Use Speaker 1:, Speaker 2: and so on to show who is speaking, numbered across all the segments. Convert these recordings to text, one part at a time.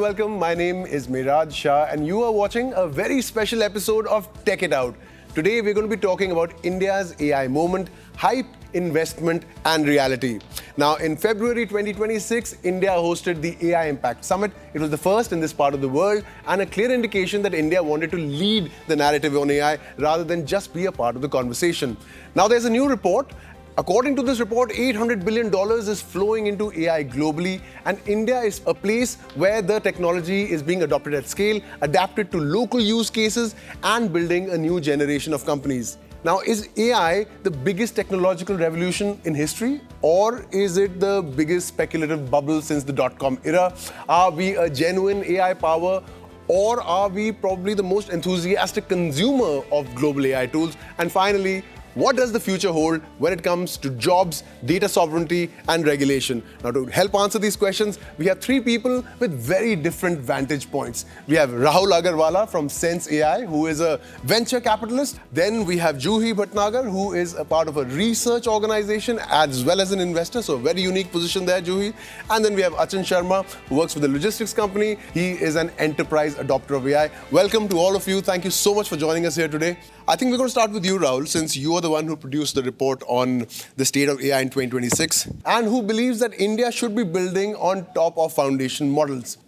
Speaker 1: and welcome. My name is Miraj Shah and you are watching a very special episode of Tech It Out. Today we're going to be talking about India's AI moment, hype, investment and reality. Now in February 2026, India hosted the AI Impact Summit. It was the first in this part of the world and a clear indication that India wanted to lead the narrative on AI rather than just be a part of the conversation. Now there's a new report. According to this report, $800 billion is flowing into AI globally, and India is a place where the technology is being adopted at scale, adapted to local use cases, and building a new generation of companies. Now, is AI the biggest technological revolution in history, or is it the biggest speculative bubble since the dot-com era? Are we a genuine AI power? Or are we probably the most enthusiastic consumer of global AI tools? And finally, what does the future hold when it comes to jobs, data sovereignty, and regulation? Now, to help answer these questions, we have three people with very different vantage points. We have Rahul Agarwalla from SenseAI, who is a venture capitalist. Then we have Juhi Bhatnagar, who is a part of a research organization as well as an investor. So, a very unique position there, Juhi. And then we have Achin Sharma, who works for the logistics company. He is an enterprise adopter of AI. Welcome to all of you. Thank you so much for joining us here today. I think we're going to start with you, Rahul, since you are the one who produced the report on the state of AI in 2026 and who believes that India should be building on top of foundation models.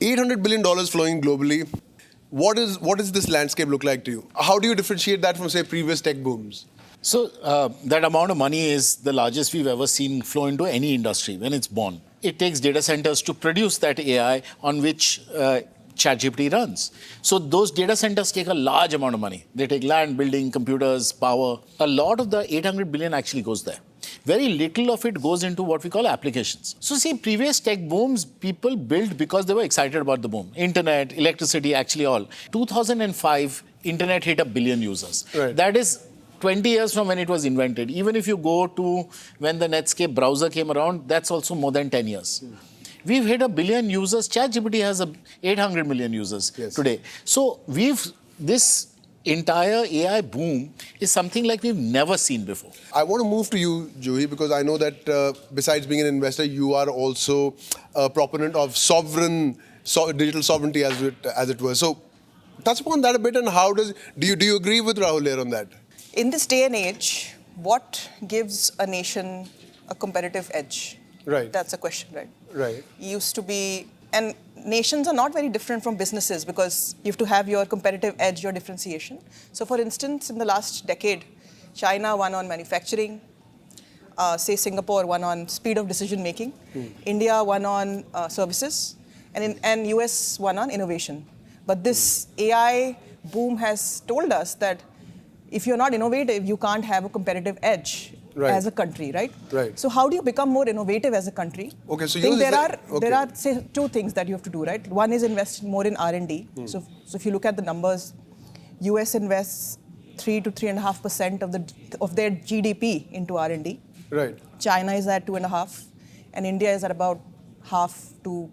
Speaker 1: $800 billion flowing globally. What does this landscape look like to you? How do you differentiate that from, say, previous tech booms?
Speaker 2: So that amount of money is the largest we've ever seen flow into any industry when it's born. It takes data centers to produce that AI on which ChatGPT runs. So those data centers take a large amount of money. They take land, building, computers, power. A lot of the 800 billion actually goes there. Very little of it goes into what we call applications. So see, previous tech booms, people built because they were excited about the boom. Internet, electricity, actually all. 2005, internet hit 1 billion users.
Speaker 1: Right.
Speaker 2: That is 20 years from when it was invented. Even if you go to when the Netscape browser came around, that's also more than 10 years. We've hit 1 billion users. ChatGPT has 800 million users today. So this entire AI boom is something like we've never seen before.
Speaker 1: I want to move to you, Juhi, because I know that besides being an investor, you are also a proponent of digital sovereignty, as it were. So touch upon that a bit, and do you agree with Rahul here on that?
Speaker 3: In this day and age, what gives a nation a competitive edge?
Speaker 1: Right.
Speaker 3: That's a question, right?
Speaker 1: Right.
Speaker 3: Used to be, and nations are not very different from businesses because you have to have your competitive edge, your differentiation. So for instance, in the last decade, China won on manufacturing, say Singapore won on speed of decision making, India won on services, and US won on innovation. But this AI boom has told us that if you're not innovative, you can't have a competitive edge.
Speaker 1: Right.
Speaker 3: As a country, right?
Speaker 1: Right.
Speaker 3: So how do you become more innovative as a country?
Speaker 1: Okay, so
Speaker 3: there are say two things that you have to do, right? One is invest more in R&D. So if you look at the numbers, US invests 3 to 3.5% of their GDP into R&D.
Speaker 1: Right.
Speaker 3: China is at 2.5%, and India is at about half to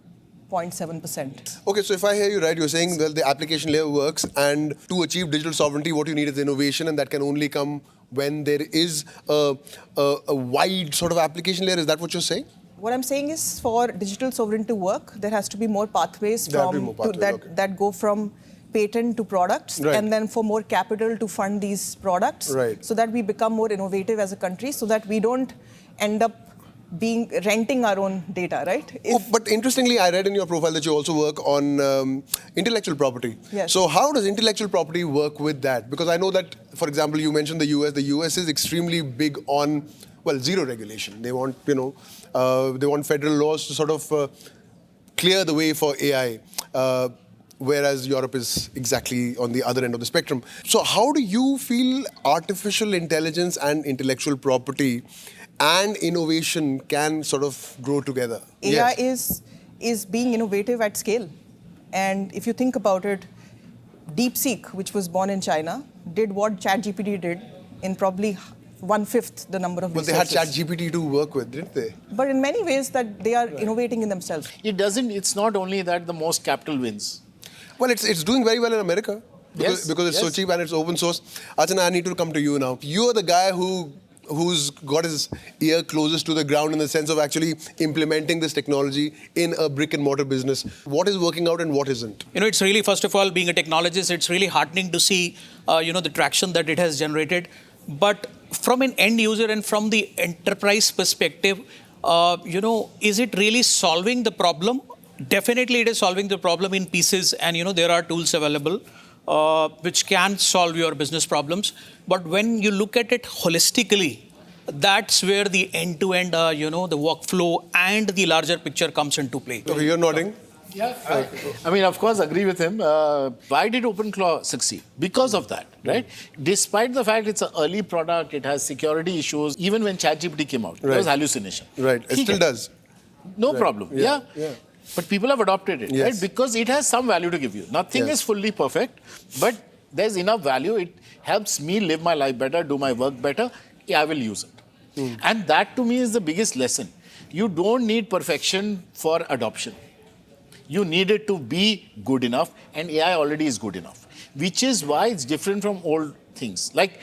Speaker 3: 0.7%.
Speaker 1: Okay, so if I hear you right, you're saying that the application layer works, and to achieve digital sovereignty, what you need is innovation, and that can only come when there is a wide sort of application layer. Is that what you're saying?
Speaker 3: What I'm saying is, for digital sovereignty to work, there has to be more pathways that go from patent to products,
Speaker 1: right.
Speaker 3: And then for more capital to fund these products,
Speaker 1: right.
Speaker 3: So that we become more innovative as a country, so that we don't end up renting our own data, right?
Speaker 1: But interestingly, I read in your profile that you also work on intellectual property.
Speaker 3: Yes.
Speaker 1: So how does intellectual property work with that? Because I know that, for example, you mentioned the US. The US is extremely big on, zero regulation. They want, they want federal laws to sort of clear the way for AI. Whereas Europe is exactly on the other end of the spectrum. So how do you feel artificial intelligence and intellectual property and innovation can sort of grow together?
Speaker 3: AI is being innovative at scale. And if you think about it, DeepSeek, which was born in China, did what ChatGPT did in probably 1/5 the number of resources.
Speaker 1: But they had ChatGPT to work with, didn't they?
Speaker 3: But in many ways that they are innovating in themselves.
Speaker 2: It's not only that the most capital wins.
Speaker 1: Well, it's doing very well in America because it's so
Speaker 2: yes.
Speaker 1: cheap and it's open source. Achin, I need to come to you now. You are the guy who who's got his ear closest to the ground in the sense of actually implementing this technology in a brick and mortar business. What is working out and what isn't?
Speaker 4: It's really, first of all, being a technologist, it's really heartening to see, the traction that it has generated. But from an end user and from the enterprise perspective, is it really solving the problem? Definitely, it is solving the problem in pieces, and there are tools available which can solve your business problems. But when you look at it holistically, that's where the end-to-end, the workflow and the larger picture comes into play.
Speaker 1: Okay, you're nodding.
Speaker 2: Yeah, I mean, of course, agree with him. Why did OpenClaw succeed? Because of that, right? Despite the fact it's an early product, it has security issues. Even when ChatGPT came out, there was hallucination.
Speaker 1: Right, it still does.
Speaker 2: No problem. Yeah. But people have adopted it, right? Because it has some value to give you. Nothing is fully perfect, but there's enough value. It helps me live my life better, do my work better. I will use it. And that to me is the biggest lesson. You don't need perfection for adoption. You need it to be good enough, and AI already is good enough, which is why it's different from old things. Like,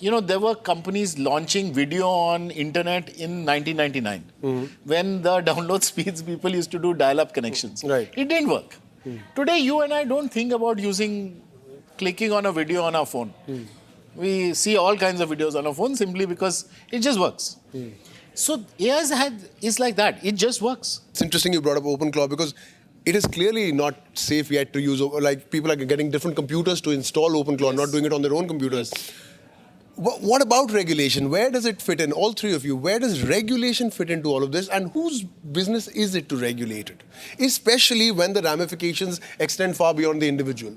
Speaker 2: there were companies launching video on internet in 1999 when the download speeds, people used to do dial-up connections.
Speaker 1: Right.
Speaker 2: It didn't work. Today, you and I don't think about clicking on a video on our phone. We see all kinds of videos on our phone simply because it just works. So AI is like that. It just works.
Speaker 1: It's interesting you brought up OpenClaw because it is clearly not safe yet to use. Like, people are getting different computers to install OpenClaw, not doing it on their own computers. What about regulation? Where does it fit in? All three of you, where does regulation fit into all of this? And whose business is it to regulate it? Especially when the ramifications extend far beyond the individual.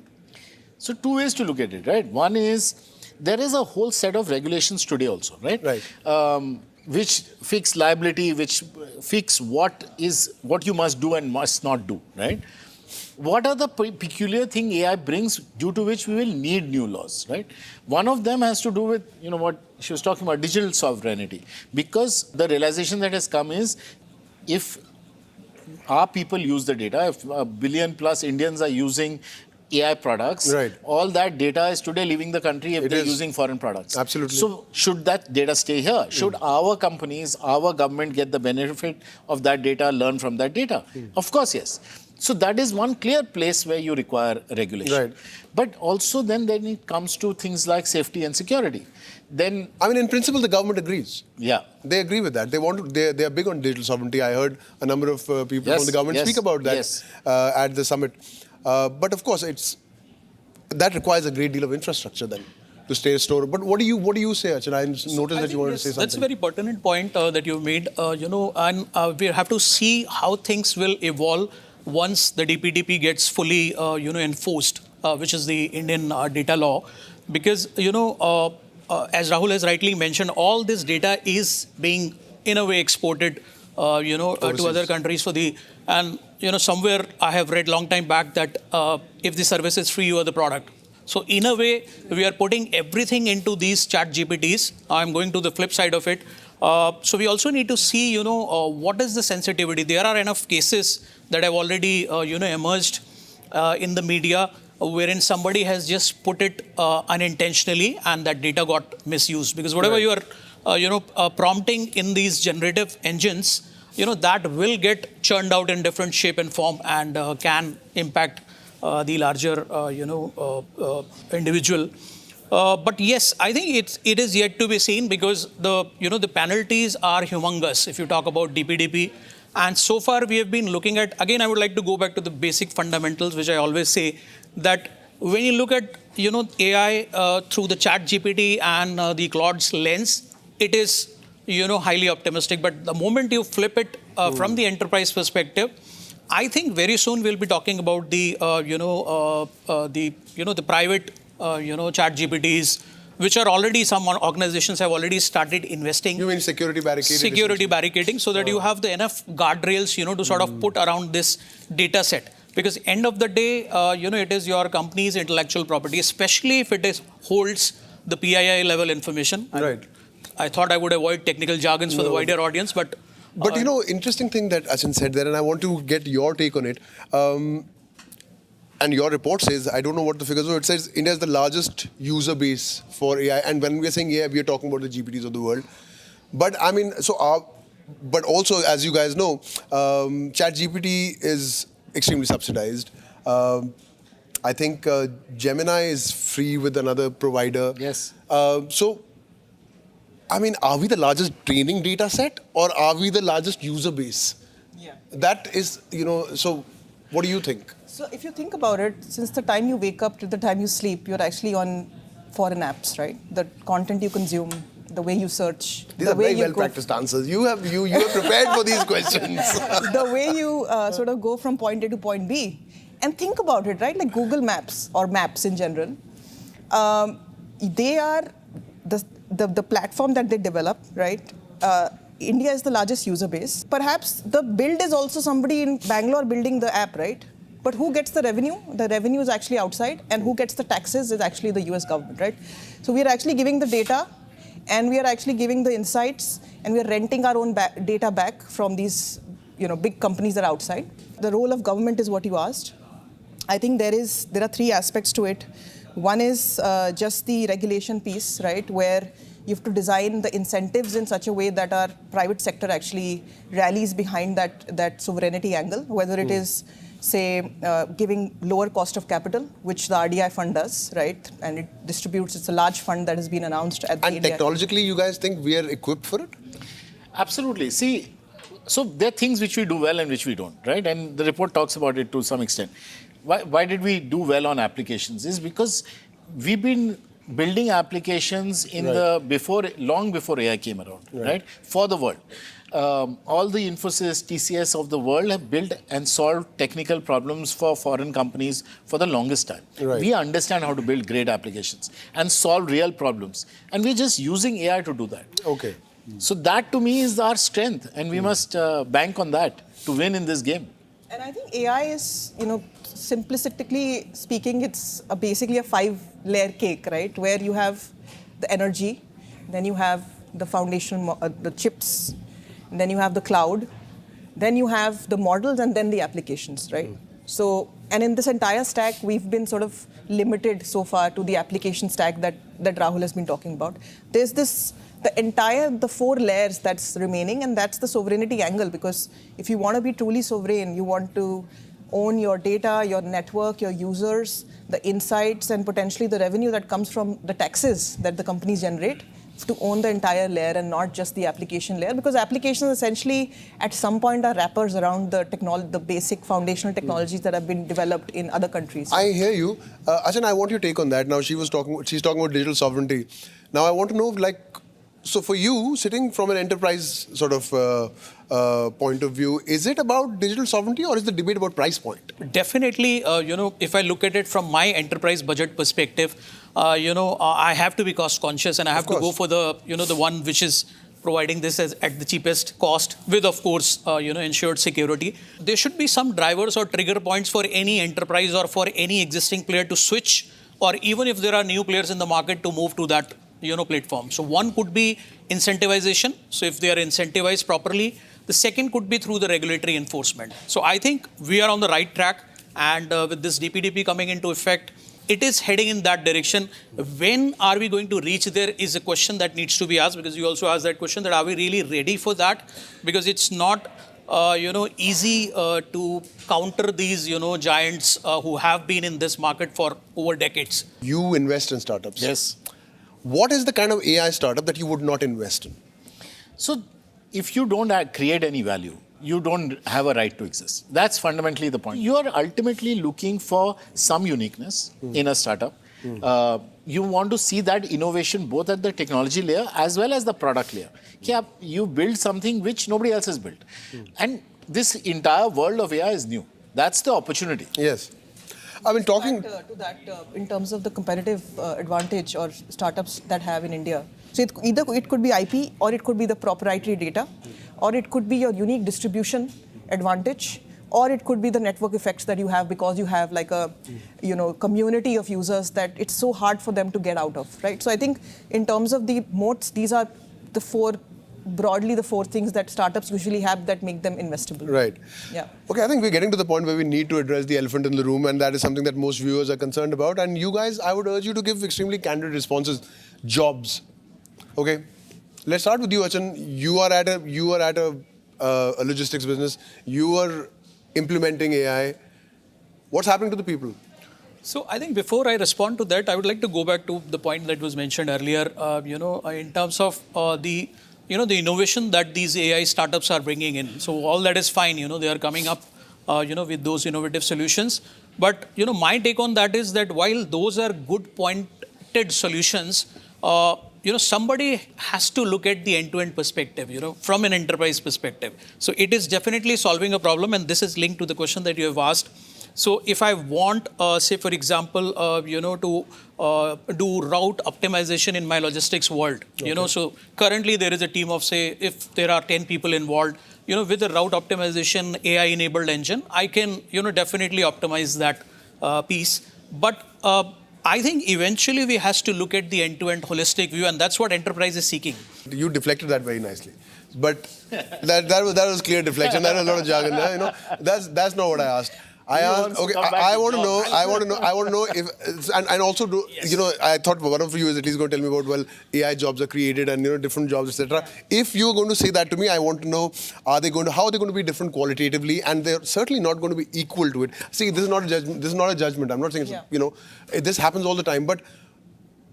Speaker 2: So 2 ways to look at it, right? One is, there is a whole set of regulations today also, right?
Speaker 1: Right.
Speaker 2: Which fix liability, which fix what you must do and must not do, right? What are the peculiar thing AI brings due to which we will need new laws, right? One of them has to do with, what she was talking about, digital sovereignty. Because the realization that has come is, if our people use the data, if 1 billion plus Indians are using AI products,
Speaker 1: right,
Speaker 2: all that data is today leaving the country if they're using foreign products.
Speaker 1: Absolutely.
Speaker 2: So should that data stay here? Should our companies, our government get the benefit of that data, learn from that data? Of course, yes. So that is one clear place where you require regulation.
Speaker 1: Right.
Speaker 2: But also then it comes to things like safety and security. Then,
Speaker 1: I mean, in principle, the government agrees.
Speaker 2: Yeah.
Speaker 1: They agree with that. They are big on digital sovereignty. I heard a number of people from the government speak about that at the summit. But of course, that requires a great deal of infrastructure then to stay stored. But what do you say, Achin? I noticed that you wanted to say something.
Speaker 4: That's a very pertinent point that you made. And we have to see how things will evolve once the DPDP gets fully, enforced, which is the Indian data law, because as Rahul has rightly mentioned, all this data is being in a way exported, to other countries somewhere I have read long time back that if the service is free, you are the product. So in a way, we are putting everything into these chat GPTs. I'm going to the flip side of it. So we also need to see, what is the sensitivity. There are enough cases that have already, emerged in the media wherein somebody has just put it unintentionally and that data got misused. Because whatever you are, prompting in these generative engines, that will get churned out in different shape and form and can impact the larger, individual. But yes, I think it is yet to be seen because the penalties are humongous if you talk about DPDP. And so far we have been looking at, again, I would like to go back to the basic fundamentals, which I always say that when you look at, AI through the chat GPT and the Claude's lens, it is, highly optimistic. But the moment you flip it from the enterprise perspective, I think very soon we'll be talking about the, the private, chat GPTs, which are already, some organizations have already started investing.
Speaker 1: You mean security barricading?
Speaker 4: Security barricading, so that you have the enough guardrails, to sort of put around this data set. Because end of the day, it is your company's intellectual property, especially if it holds the PII level information.
Speaker 1: Right.
Speaker 4: I thought I would avoid technical jargons for the wider audience, but...
Speaker 1: But interesting thing that Achin said there, and I want to get your take on it. And your report says, I don't know what the figures are, it says India is the largest user base for AI. And when we are saying AI, we are talking about the GPTs of the world. But I mean, but also, as you guys know, ChatGPT is extremely subsidized. I think Gemini is free with another provider.
Speaker 2: Yes.
Speaker 1: So, I mean, are we the largest training data set or are we the largest user base?
Speaker 3: Yeah.
Speaker 1: That is, so what do you think?
Speaker 3: So if you think about it, since the time you wake up to the time you sleep, you're actually on foreign apps, right? The content you consume, the way you search,
Speaker 1: These
Speaker 3: the
Speaker 1: are
Speaker 3: way
Speaker 1: very
Speaker 3: you
Speaker 1: well practiced answers. You are prepared for these questions.
Speaker 3: the way you sort of go from point A to point B. And think about it, right? Like Google Maps or maps in general, they are the platform that they develop, right? India is the largest user base. Perhaps the build is also somebody in Bangalore building the app, right? But who gets the revenue? The revenue is actually outside, and who gets the taxes is actually the US government, right? So we are actually giving the data, and we are actually giving the insights, and we are renting our own data back from these big companies that are outside. The role of government is what you asked. I think there are three aspects to it. One is just the regulation piece, right, where you have to design the incentives in such a way that our private sector actually rallies behind that sovereignty angle, whether it is, say, giving lower cost of capital, which the RDI fund does, right, and it distributes. It's a large fund that has been announced at the
Speaker 1: And technologically, you guys think we are equipped for it?
Speaker 2: Absolutely. See, so there are things which we do well and which we don't, right? And the report talks about it to some extent. Why did we do well on applications? Is because we've been building applications in long before AI came around, right? For the world. All the Infosys, TCS of the world have built and solved technical problems for foreign companies for the longest time.
Speaker 1: Right.
Speaker 2: We understand how to build great applications and solve real problems. And we're just using AI to do that.
Speaker 1: Okay.
Speaker 2: So that to me is our strength, and we must bank on that to win in this game.
Speaker 3: And I think AI is, simplistically speaking, it's basically a 5-layer cake, right? Where you have the energy, then you have the foundational, the chips, and then you have the cloud, then you have the models, and then the applications, right? So, and in this entire stack, we've been sort of limited so far to the application stack that Rahul has been talking about. There's the 4 layers that's remaining, and that's the sovereignty angle, because if you want to be truly sovereign, you want to own your data, your network, your users, the insights, and potentially the revenue that comes from the taxes that the companies generate, to own the entire layer and not just the application layer, because applications essentially at some point are wrappers around the basic foundational technologies that have been developed in other countries.
Speaker 1: I hear you. Achin, I want your take on that. Now, she's talking about digital sovereignty. Now, I want to know, so for you, sitting from an enterprise sort of point of view, is it about digital sovereignty or is the debate about price point?
Speaker 4: Definitely, if I look at it from my enterprise budget perspective, I have to be cost conscious, and I have to go for the one which is providing this at the cheapest cost with, of course, ensured security. There should be some drivers or trigger points for any enterprise or for any existing player to switch, or even if there are new players in the market, to move to that platform. So one could be incentivization. So if they are incentivized properly, the second could be through the regulatory enforcement. So I think we are on the right track, and with this DPDP coming into effect, it is heading in that direction. When are we going to reach there is a question that needs to be asked, because you also asked that question, that are we really ready for that? Because it's not easy to counter these giants who have been in this market for over decades.
Speaker 1: You invest in startups.
Speaker 2: Yes.
Speaker 1: What is the kind of AI startup that you would not invest in?
Speaker 2: So if you don't create any value, you don't have a right to exist. That's fundamentally the point. You are ultimately looking for some uniqueness in a startup. You want to see that innovation both at the technology layer as well as the product layer. You build something which nobody else has built. And this entire world of AI is new. That's the opportunity.
Speaker 1: Yes. I mean, talking
Speaker 3: to that in terms of the competitive advantage or startups that have in India. So it could be IP, or it could be the proprietary data, or it could be your unique distribution advantage, or it could be the network effects that you have because you have like a community of users that it's so hard for them to get out of, right? So I think in terms of the moats, these are broadly the 4 things that startups usually have that make them investable.
Speaker 1: Right.
Speaker 3: Yeah.
Speaker 1: Okay, I think we're getting to the point where we need to address the elephant in the room, and that is something that most viewers are concerned about. And you guys, I would urge you to give extremely candid responses. Jobs. Okay. Let's start with you, Achin. You are at a logistics business. You are implementing AI. What's happening to the people?
Speaker 4: So I think before I respond to that, I would like to go back to the point that was mentioned earlier. In terms of the innovation that these AI startups are bringing in. So all that is fine. They are coming up, with those innovative solutions. But my take on that is that while those are good pointed solutions, somebody has to look at the end-to-end perspective, from an enterprise perspective. So it is definitely solving a problem, and this is linked to the question that you have asked. So if I want, say, for example, to do route optimization in my logistics world, so currently there is a team of, say, if there are 10 people involved, with the route optimization AI-enabled engine, I can, definitely optimize that piece. But I think eventually we has to look at the end-to-end holistic view, and that's what enterprise is seeking.
Speaker 1: You deflected that very nicely. But that was clear deflection. That was a lot of jargon there. That's not what I asked. I want to know if, and also I thought one of you is at least going to tell me about, well, AI jobs are created and different jobs, etc. If you're going to say that to me, I want to know, how are they going to be different qualitatively, and they're certainly not going to be equal to it. See, this is not a judgment. This is not a judgment. I'm not saying this happens all the time, but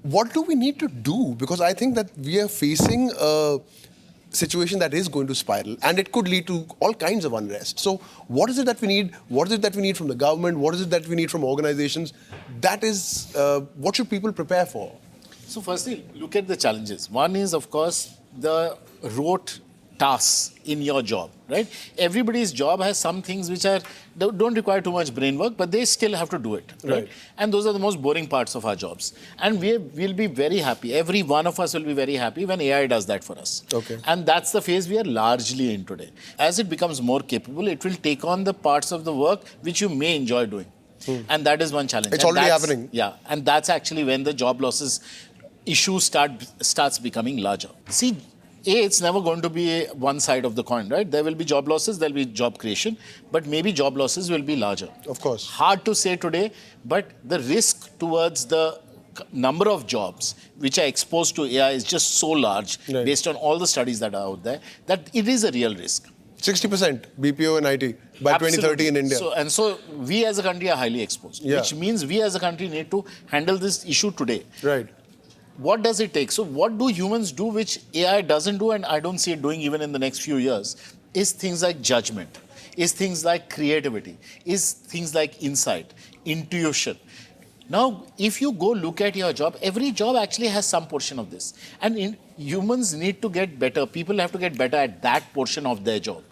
Speaker 1: what do we need to do? Because I think that we are facing a situation that is going to spiral, and it could lead to all kinds of unrest. So what is it that we need? What is it that we need from the government? What is it that we need from organizations? That is, what should people prepare for?
Speaker 2: So firstly, look at the challenges. One is, of course, the rote tasks in your job, right? Everybody's job has some things which don't require too much brain work, but they still have to do it, right? And those are the most boring parts of our jobs. And we'll be very happy. Every one of us will be very happy when AI does that for us.
Speaker 1: Okay.
Speaker 2: And that's the phase we are largely in today. As it becomes more capable, it will take on the parts of the work which you may enjoy doing. And that is one challenge.
Speaker 1: It's already happening.
Speaker 2: Yeah, and that's actually when the job losses issue starts becoming larger. See, it's never going to be one side of the coin, right? There will be job losses, there will be job creation, but maybe job losses will be larger.
Speaker 1: Of course.
Speaker 2: Hard to say today, but the risk towards the number of jobs which are exposed to AI is just so large, based on all the studies that are out there, that it is a real risk.
Speaker 1: 60% BPO and IT by 2030 in India.
Speaker 2: So we as a country are highly exposed, which means we as a country need to handle this issue today.
Speaker 1: Right.
Speaker 2: What does it take? So what do humans do which AI doesn't do, and I don't see it doing even in the next few years, is things like judgment, is things like creativity, is things like insight, intuition. Now, if you go look at your job, every job actually has some portion of this. And humans need to get better. People have to get better at that portion of their job.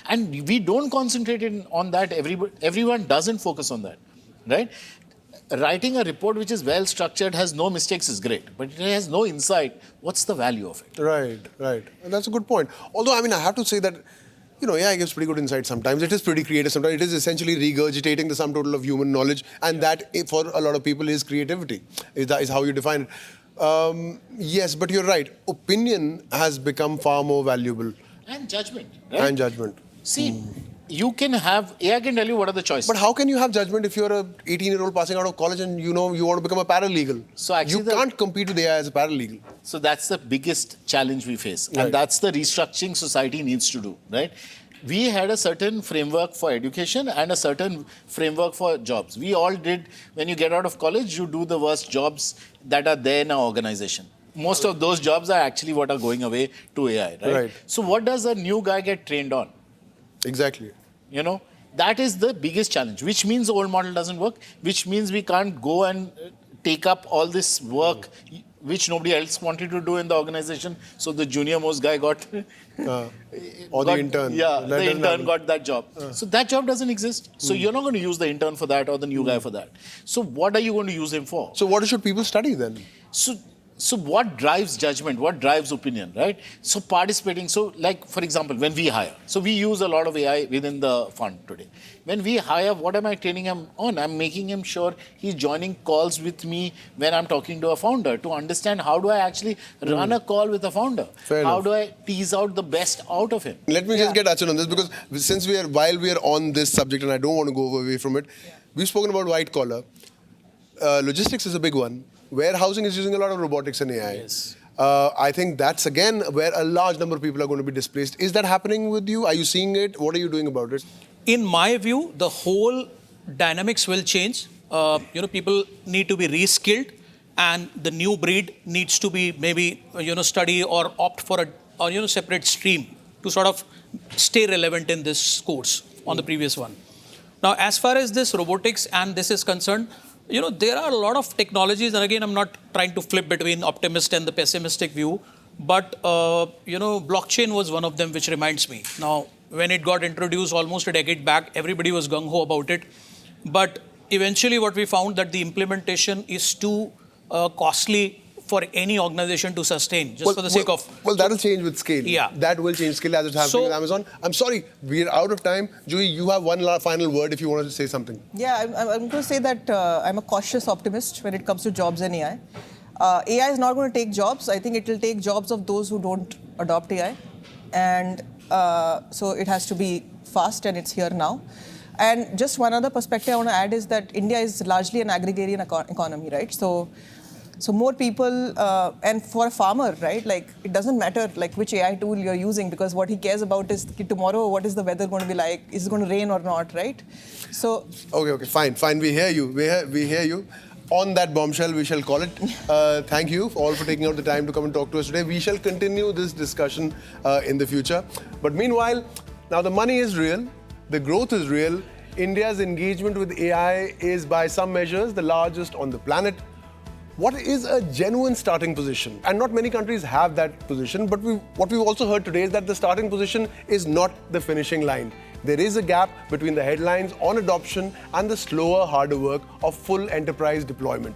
Speaker 2: And we don't concentrate on that. Everyone doesn't focus on that, right? Writing a report which is well structured, has no mistakes is great, but it has no insight. What's the value of it?
Speaker 1: Right. And that's a good point. Although, I have to say that, AI gives pretty good insight sometimes. It is pretty creative sometimes. It is essentially regurgitating the sum total of human knowledge, and that, for a lot of people, is creativity. Is how you define it. Yes, but you're right. Opinion has become far more valuable.
Speaker 2: And judgment, right?
Speaker 1: And judgment.
Speaker 2: See, you can have, AI can tell you what are the choices.
Speaker 1: But how can you have judgment if you're a 18-year-old passing out of college and you want to become a paralegal? So actually you can't compete with AI as a paralegal.
Speaker 2: So that's the biggest challenge we face. Right. And that's the restructuring society needs to do, right? We had a certain framework for education and a certain framework for jobs. We all did, when you get out of college, you do the worst jobs that are there in our organization. Most of those jobs are actually what are going away to AI, right? So what does a new guy get trained on?
Speaker 1: Exactly.
Speaker 2: That is the biggest challenge, which means the old model doesn't work, which means we can't go and take up all this work which nobody else wanted to do in the organization. So the junior most guy got...
Speaker 1: or the intern.
Speaker 2: Yeah, the intern got that job. So that job doesn't exist. So you're not going to use the intern for that or the new guy for that. So what are you going to use him for?
Speaker 1: So what should people study then?
Speaker 2: So what drives judgment? What drives opinion, right? So participating. So like, for example, when we hire. So we use a lot of AI within the fund today. When we hire, what am I training him on? I'm making him sure he's joining calls with me when I'm talking to a founder to understand how do I actually run a call with a founder? How do I tease out the best out of him?
Speaker 1: Let me just get Achin on this, because since while we are on this subject, and I don't want to go away from it, we've spoken about white collar. Logistics is a big one. Warehousing is using a lot of robotics and AI.
Speaker 4: Yes.
Speaker 1: I think that's again where a large number of people are going to be displaced. Is that happening with you? Are you seeing it? What are you doing about it?
Speaker 4: In my view, the whole dynamics will change. People need to be reskilled, and the new breed needs to be maybe study or opt for a separate stream to sort of stay relevant in this course on the previous one. Now, as far as this robotics and this is concerned, there are a lot of technologies, and again, I'm not trying to flip between optimist and the pessimistic view, but blockchain was one of them, which reminds me. Now, when it got introduced almost a decade back, everybody was gung-ho about it, but eventually what we found that the implementation is too costly for any organization to sustain, just for the sake of...
Speaker 1: Well, that'll change with scale.
Speaker 4: Yeah.
Speaker 1: That will change scale as it's happening with Amazon. I'm sorry, we're out of time. Juhi, you have one final word if you wanted to say something.
Speaker 3: Yeah, I'm going to say that I'm a cautious optimist when it comes to jobs and AI. AI is not going to take jobs. I think it will take jobs of those who don't adopt AI. And so it has to be fast, and it's here now. And just one other perspective I want to add is that India is largely an agrarian economy, right? So more people, and for a farmer, right, like it doesn't matter like which AI tool you're using, because what he cares about is tomorrow, what is the weather going to be like? Is it going to rain or not, right? So...
Speaker 1: Okay, fine. We hear you. We hear you. On that bombshell, we shall call it. Thank you all for taking out the time to come and talk to us today. We shall continue this discussion in the future. But meanwhile, now the money is real. The growth is real. India's engagement with AI is by some measures the largest on the planet. What is a genuine starting position? And not many countries have that position, but what we've also heard today is that the starting position is not the finishing line. There is a gap between the headlines on adoption and the slower, harder work of full enterprise deployment.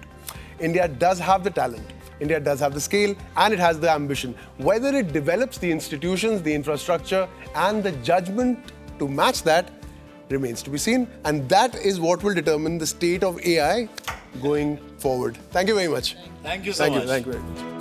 Speaker 1: India does have the talent, India does have the scale, and it has the ambition. Whether it develops the institutions, the infrastructure, and the judgment to match that remains to be seen. And that is what will determine the state of AI going forward. Thank you very much.
Speaker 2: Thank you so much.
Speaker 1: Thank you very much.